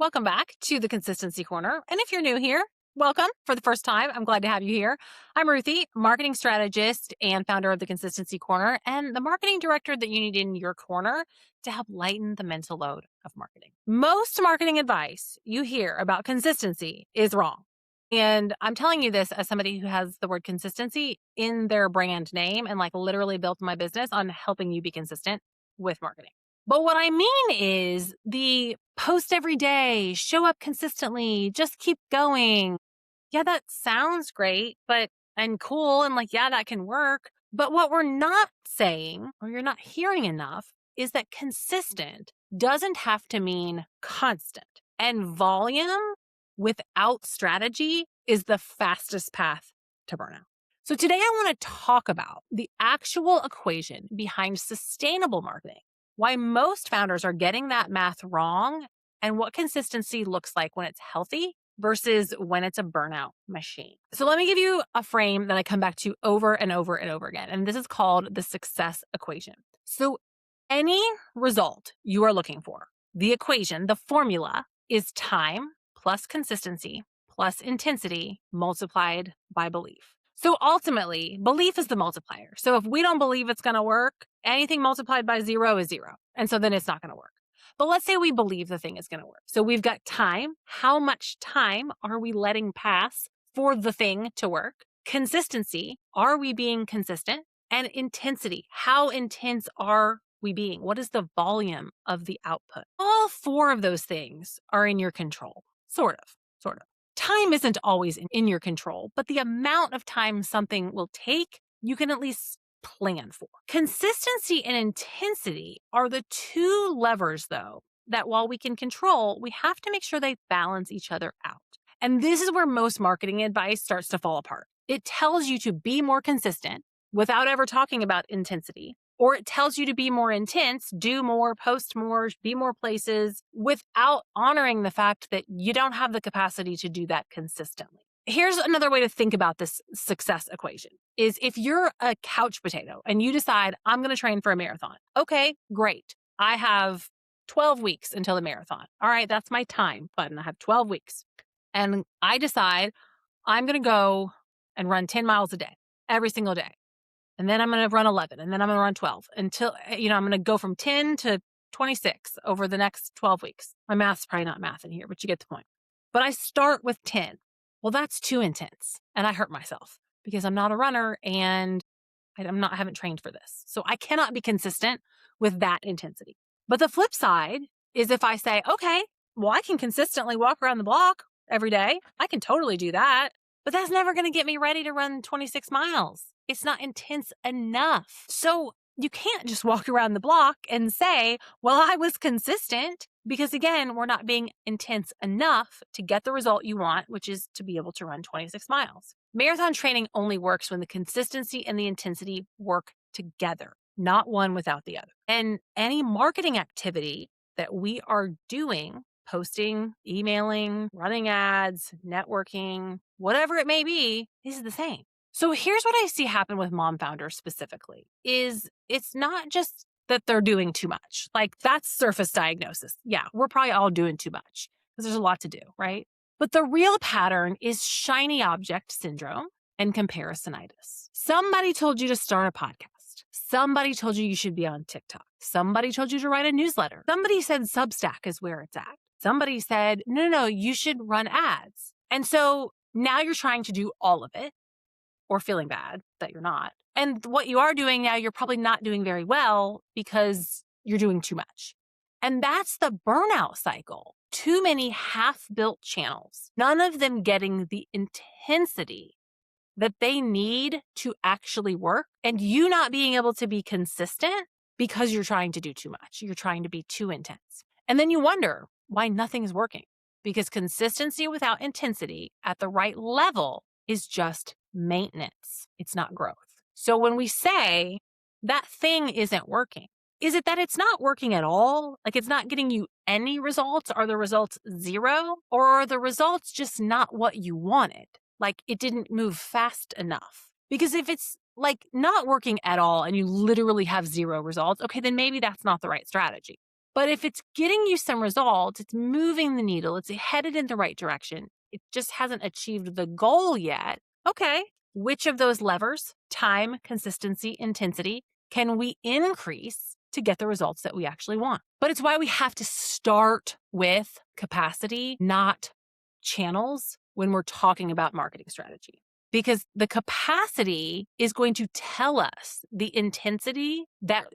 Welcome back to the Consistency Corner. And if you're new here, welcome for the first time. I'm glad to have you here. I'm Ruthie, marketing strategist and founder of the Consistency Corner, and the marketing director that you need in your corner to help lighten the mental load of marketing. Most marketing advice you hear about consistency is wrong. And I'm telling you this as somebody who has the word consistency in their brand name and literally built my business on helping you be consistent with marketing. But what I mean is the post every day, show up consistently, just keep going. Yeah, that sounds great, and cool. And yeah, that can work. But what we're not saying, or you're not hearing enough, is that consistent doesn't have to mean constant. And volume without strategy is the fastest path to burnout. So today I want to talk about the actual equation behind sustainable marketing, why most founders are getting that math wrong, and what consistency looks like when it's healthy versus when it's a burnout machine. So let me give you a frame that I come back to over and over and over again. And this is called the success equation. So any result you are looking for, the equation, the formula is time plus consistency plus intensity multiplied by belief. So ultimately, belief is the multiplier. So if we don't believe it's going to work, anything multiplied by 0 is 0. And so then it's not going to work. But let's say we believe the thing is going to work. So we've got time. How much time are we letting pass for the thing to work? Consistency. Are we being consistent? And intensity. How intense are we being? What is the volume of the output? All four of those things are in your control. Sort of. Time isn't always in your control, but the amount of time something will take, you can at least plan for. Consistency and intensity are the two levers, though, that while we can control, we have to make sure they balance each other out. And this is where most marketing advice starts to fall apart. It tells you to be more consistent without ever talking about intensity, or it tells you to be more intense, do more, post more, be more places, without honoring the fact that you don't have the capacity to do that consistently. Here's another way to think about this success equation is if you're a couch potato and you decide, I'm going to train for a marathon. Okay, great. I have 12 weeks until the marathon. All right, that's my time button. I have 12 weeks. And I decide I'm going to go and run 10 miles a day, every single day. And then I'm going to run 11, and then I'm going to run 12 until, I'm going to go from 10 to 26 over the next 12 weeks. My math's probably not math in here, but you get the point. But I start with 10. Well, that's too intense. And I hurt myself because I'm not a runner and I haven't trained for this. So I cannot be consistent with that intensity. But the flip side is if I say, okay, well, I can consistently walk around the block every day. I can totally do that. But that's never going to get me ready to run 26 miles. It's not intense enough. So you can't just walk around the block and say, well, I was consistent, because again, we're not being intense enough to get the result you want, which is to be able to run 26 miles. Marathon training only works when the consistency and the intensity work together, not one without the other. And any marketing activity that we are doing, posting, emailing, running ads, networking, whatever it may be, is the same. So here's what I see happen with mom founders specifically is it's not just that they're doing too much. That's surface diagnosis. Yeah, we're probably all doing too much because there's a lot to do, right? But the real pattern is shiny object syndrome and comparisonitis. Somebody told you to start a podcast. Somebody told you should be on TikTok. Somebody told you to write a newsletter. Somebody said Substack is where it's at. Somebody said, no, you should run ads. And so now you're trying to do all of it, or feeling bad that you're not. And what you are doing now, you're probably not doing very well because you're doing too much. And that's the burnout cycle. Too many half-built channels, none of them getting the intensity that they need to actually work, and you not being able to be consistent because you're trying to do too much. You're trying to be too intense. And then you wonder why nothing's working, because consistency without intensity at the right level is just maintenance. It's not growth. So when we say that thing isn't working, is it that it's not working at all? It's not getting you any results? Are the results 0? Or are the results just not what you wanted? It didn't move fast enough? Because if it's not working at all and you literally have 0 results, okay, then maybe that's not the right strategy. But if it's getting you some results, it's moving the needle, it's headed in the right direction, it just hasn't achieved the goal yet. Okay, which of those levers, time, consistency, intensity, can we increase to get the results that we actually want? But it's why we have to start with capacity, not channels, when we're talking about marketing strategy. Because the capacity is going to tell us the intensity that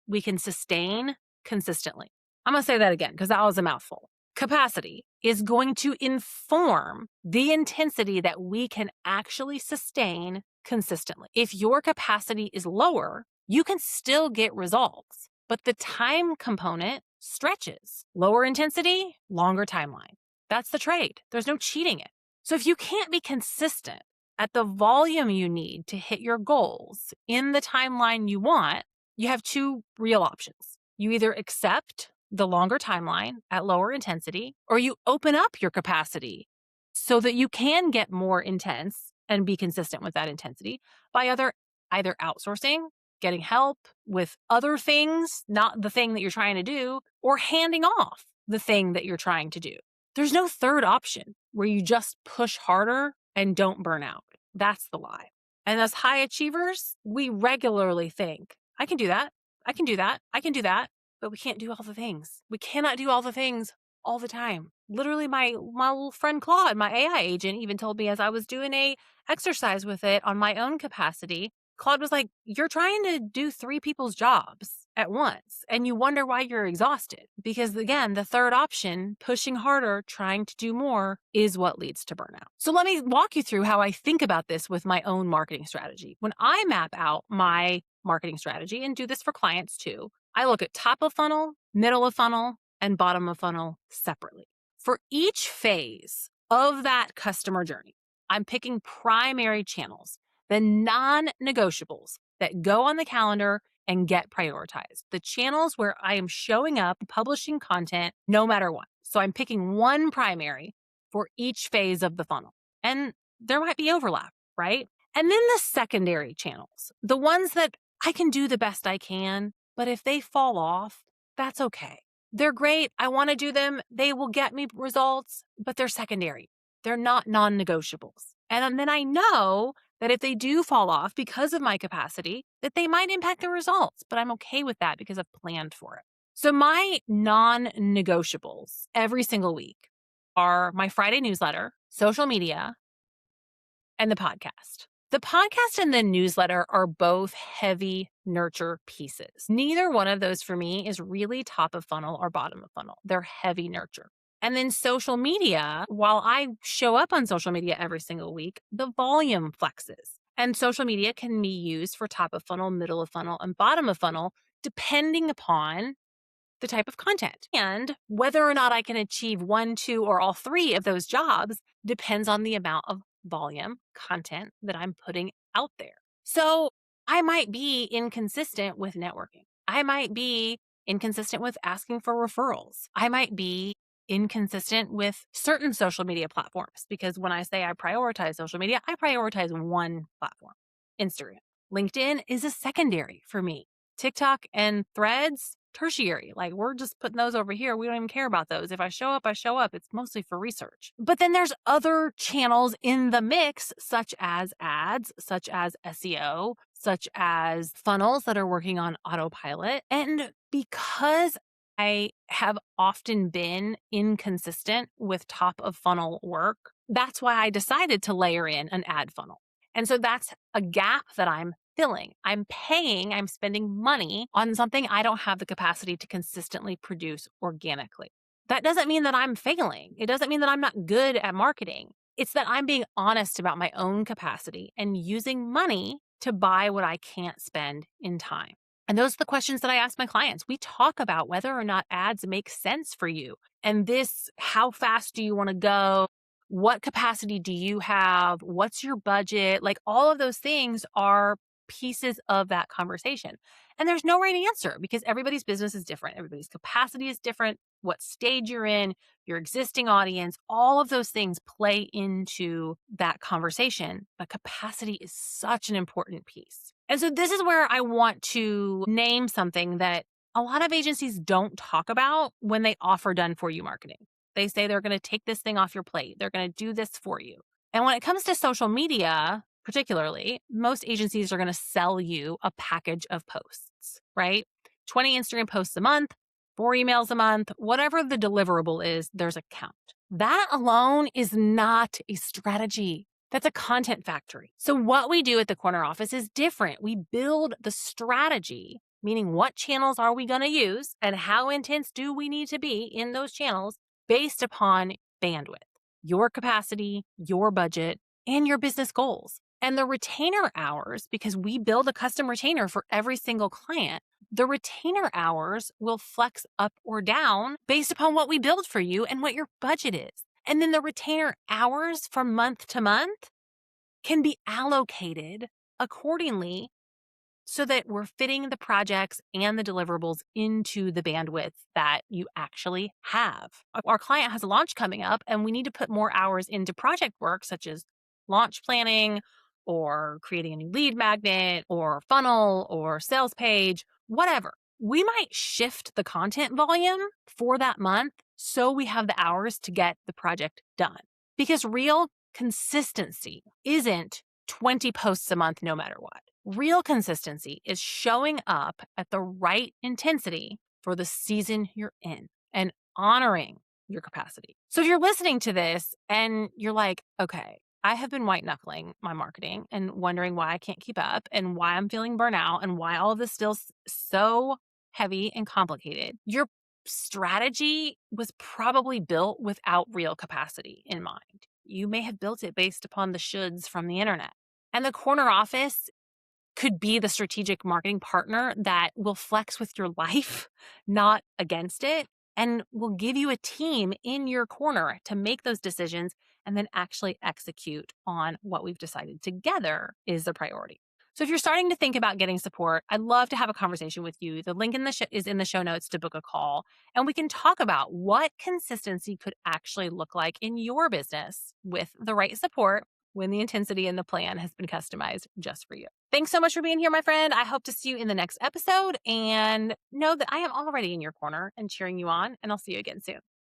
we can sustain consistently. I'm going to say that again because that was a mouthful. Capacity is going to inform the intensity that we can actually sustain consistently. If your capacity is lower, you can still get results, but the time component stretches. Lower intensity, longer timeline. That's the trade. There's no cheating it. So if you can't be consistent at the volume you need to hit your goals in the timeline you want, you have two real options. You either accept the longer timeline at lower intensity, or you open up your capacity so that you can get more intense and be consistent with that intensity by either outsourcing, getting help with other things, not the thing that you're trying to do, or handing off the thing that you're trying to do. There's no third option where you just push harder and don't burn out. That's the lie. And as high achievers, we regularly think, I can do that. I can do that. I can do that. But we can't do all the things. We cannot do all the things all the time. Literally, my little friend Claude, my AI agent, even told me as I was doing a exercise with it on my own capacity, Claude was like, you're trying to do 3 people's jobs at once, and you wonder why you're exhausted. Because again, the third option, pushing harder, trying to do more, is what leads to burnout. So let me walk you through how I think about this with my own marketing strategy. When I map out my marketing strategy, and do this for clients too, I look at top of funnel, middle of funnel, and bottom of funnel separately. For each phase of that customer journey, I'm picking primary channels, the non-negotiables that go on the calendar and get prioritized, the channels where I am showing up, publishing content no matter what. So I'm picking one primary for each phase of the funnel. And there might be overlap, right? And then the secondary channels, the ones that I can do the best I can, but if they fall off, that's okay. They're great. I want to do them. They will get me results, but they're secondary. They're not non-negotiables. And then I know that if they do fall off because of my capacity, that they might impact the results, but I'm okay with that because I've planned for it. So my non-negotiables every single week are my Friday newsletter, social media, and the podcast. The podcast and the newsletter are both heavy nurture pieces. Neither one of those for me is really top of funnel or bottom of funnel. They're heavy nurture. And then social media, while I show up on social media every single week, the volume flexes. And social media can be used for top of funnel, middle of funnel, and bottom of funnel, depending upon the type of content. And whether or not I can achieve 1, 2, or all 3 of those jobs depends on the amount of volume content that I'm putting out there. So I might be inconsistent with networking. I might be inconsistent with asking for referrals. I might be inconsistent with certain social media platforms because when I say I prioritize social media, I prioritize one platform, Instagram. LinkedIn is a secondary for me. TikTok and Threads, tertiary. Like we're just putting those over here. We don't even care about those. If I show up, I show up. It's mostly for research. But then there's other channels in the mix, such as ads, such as SEO, such as funnels that are working on autopilot. And because I have often been inconsistent with top of funnel work, that's why I decided to layer in an ad funnel. And so that's a gap that I'm filling. I'm spending money on something I don't have the capacity to consistently produce organically. That doesn't mean that I'm failing. It doesn't mean that I'm not good at marketing. It's that I'm being honest about my own capacity and using money to buy what I can't spend in time. And those are the questions that I ask my clients. We talk about whether or not ads make sense for you. And how fast do you want to go? What capacity do you have? What's your budget? Like all of those things are pieces of that conversation. And there's no right answer because everybody's business is different. Everybody's capacity is different. What stage you're in, your existing audience, all of those things play into that conversation. But capacity is such an important piece. And so this is where I want to name something that a lot of agencies don't talk about when they offer done for you marketing. They say they're going to take this thing off your plate. They're going to do this for you. And when it comes to social media, particularly, most agencies are going to sell you a package of posts, right? 20 Instagram posts a month, 4 emails a month, whatever the deliverable is, there's a count. That alone is not a strategy. That's a content factory. So what we do at the corner office is different. We build the strategy, meaning what channels are we going to use and how intense do we need to be in those channels based upon bandwidth, your capacity, your budget, and your business goals. And the retainer hours, because we build a custom retainer for every single client, the retainer hours will flex up or down based upon what we build for you and what your budget is. And then the retainer hours from month to month can be allocated accordingly so that we're fitting the projects and the deliverables into the bandwidth that you actually have. Our client has a launch coming up and we need to put more hours into project work, such as launch planning or creating a new lead magnet or funnel or sales page, whatever. We might shift the content volume for that month so we have the hours to get the project done. Because real consistency isn't 20 posts a month no matter what. Real consistency is showing up at the right intensity for the season you're in and honoring your capacity. So if you're listening to this and you're like, okay, I have been white knuckling my marketing and wondering why I can't keep up and why I'm feeling burnout and why all of this feels so heavy and complicated, your strategy was probably built without real capacity in mind. You may have built it based upon the shoulds from the internet. And the corner office could be the strategic marketing partner that will flex with your life, not against it, and will give you a team in your corner to make those decisions and then actually execute on what we've decided together is the priority. So if you're starting to think about getting support, I'd love to have a conversation with you. The link is in the show notes to book a call, and we can talk about what consistency could actually look like in your business with the right support when the intensity and the plan has been customized just for you. Thanks so much for being here, my friend. I hope to see you in the next episode, and know that I am already in your corner and cheering you on, and I'll see you again soon.